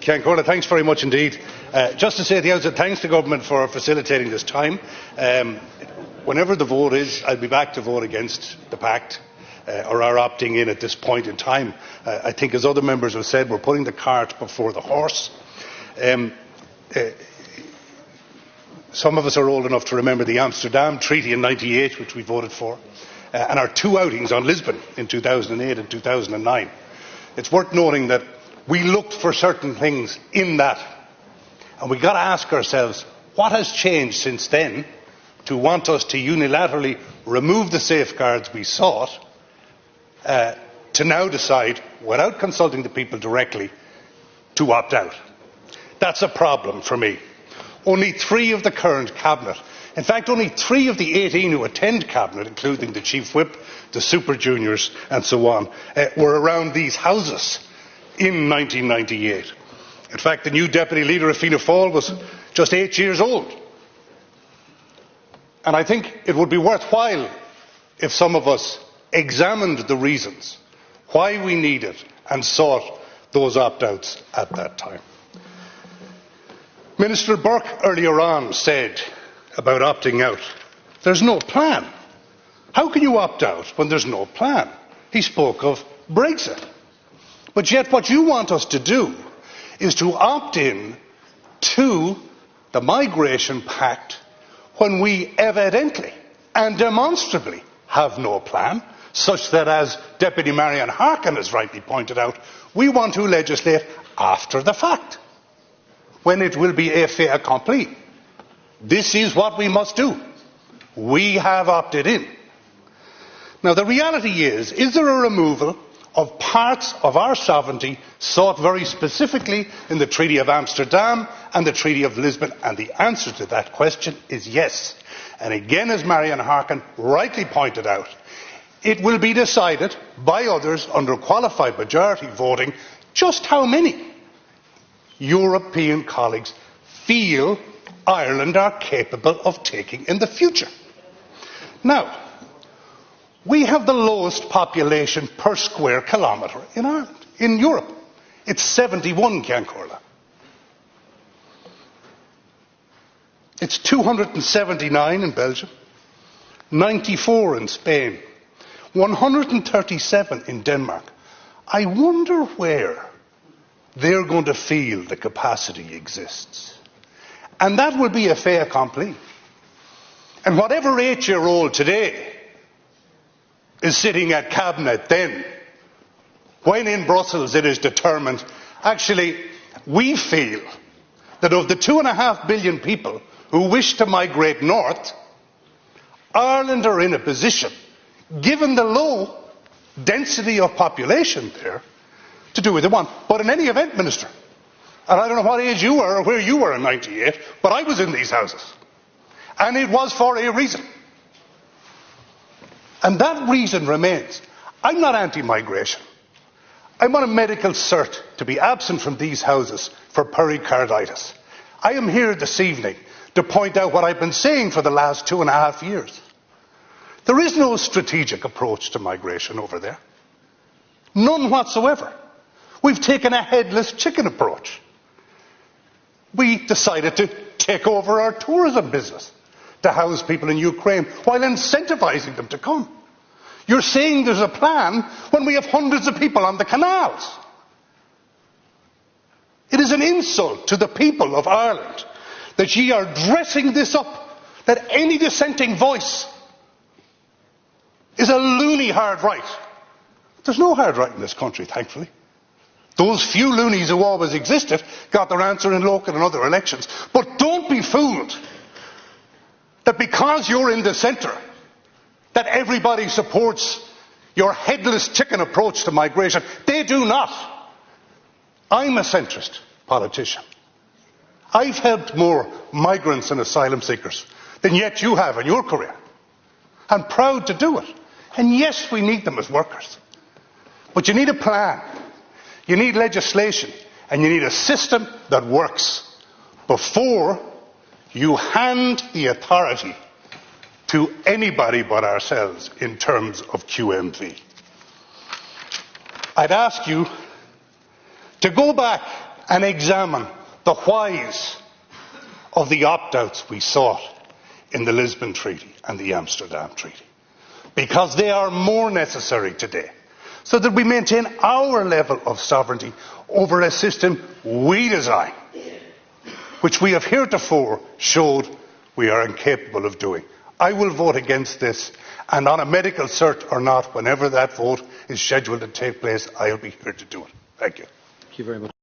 Ciancórla, thanks very much indeed. Just to say at the outset, thanks to government for facilitating this time. Whenever the vote is, I'll be back to vote against the pact or our opting in at this point in time. I think, as other members have said, we're putting the cart before the horse. Some of us are old enough to remember the Amsterdam Treaty in '98, which we voted for, and our two outings on Lisbon in 2008 and 2009. It's worth noting that we looked for certain things in that, and we've got to ask ourselves, what has changed since then to want us to unilaterally remove the safeguards we sought, to now decide, without consulting the people directly, to opt out? That's a problem for me. Only 3 of the current cabinet, in fact only 3 of the 18 who attend cabinet, including the chief whip, the super juniors and so on, were around these houses in 1998. In fact, the new deputy leader of Fianna Fáil was just 8 years old. And I think it would be worthwhile if some of us examined the reasons why we needed and sought those opt-outs at that time. Minister Burke earlier on said about opting out, there's no plan. How can you opt out when there's no plan? He spoke of Brexit. But yet what you want us to do is to opt in to the Migration Pact when we evidently and demonstrably have no plan, such that, as Deputy Marian Harkin has rightly pointed out, we want to legislate after the fact, when it will be a fait accompli. This is what we must do. We have opted in. Now the reality is there a removal of parts of our sovereignty sought very specifically in the Treaty of Amsterdam and the Treaty of Lisbon? And the answer to that question is yes. And again, as Marian Harkin rightly pointed out, it will be decided by others under qualified majority voting just how many European colleagues feel Ireland are capable of taking in the future. Now, we have the lowest population per square kilometre in Ireland, in Europe. It's 71, Ciancórla. It's 279 in Belgium, 94 in Spain, 137 in Denmark. I wonder where they're going to feel the capacity exists. And that will be a fait accompli. And whatever 8-year-old today is sitting at cabinet then, when in Brussels it is determined, actually, we feel that of the 2.5 billion people who wish to migrate north, Ireland are in a position, given the low density of population there, to do what they want. But in any event, Minister, and I don't know what age you were or where you were in '98, but I was in these houses. And it was for a reason. And that reason remains. I'm not anti-migration. I'm on a medical cert to be absent from these houses for pericarditis. I am here this evening to point out what I've been saying for the last 2.5 years. There is no strategic approach to migration over there. None whatsoever. We've taken a headless chicken approach. We decided to take over our tourism business to house people in Ukraine while incentivising them to come. You're saying there's a plan when we have hundreds of people on the canals. It is an insult to the people of Ireland that ye are dressing this up, that any dissenting voice is a loony hard right. There's no hard right in this country, thankfully. Those few loonies who always existed got their answer in local and other elections. But don't be fooled that because you're in the centre, that everybody supports your headless chicken approach to migration. They do not. I'm a centrist politician. I've helped more migrants and asylum seekers than yet you have in your career. I'm proud to do it. And yes, we need them as workers. But you need a plan. You need legislation, and you need a system that works before you hand the authority to anybody but ourselves in terms of QMV. I'd ask you to go back and examine the whys of the opt-outs we sought in the Lisbon Treaty and the Amsterdam Treaty, because they are more necessary today, so that we maintain our level of sovereignty over a system we design, which we have heretofore showed we are incapable of doing. I will vote against this, and on a medical cert or not, whenever that vote is scheduled to take place, I will be here to do it. Thank you. Thank you very much.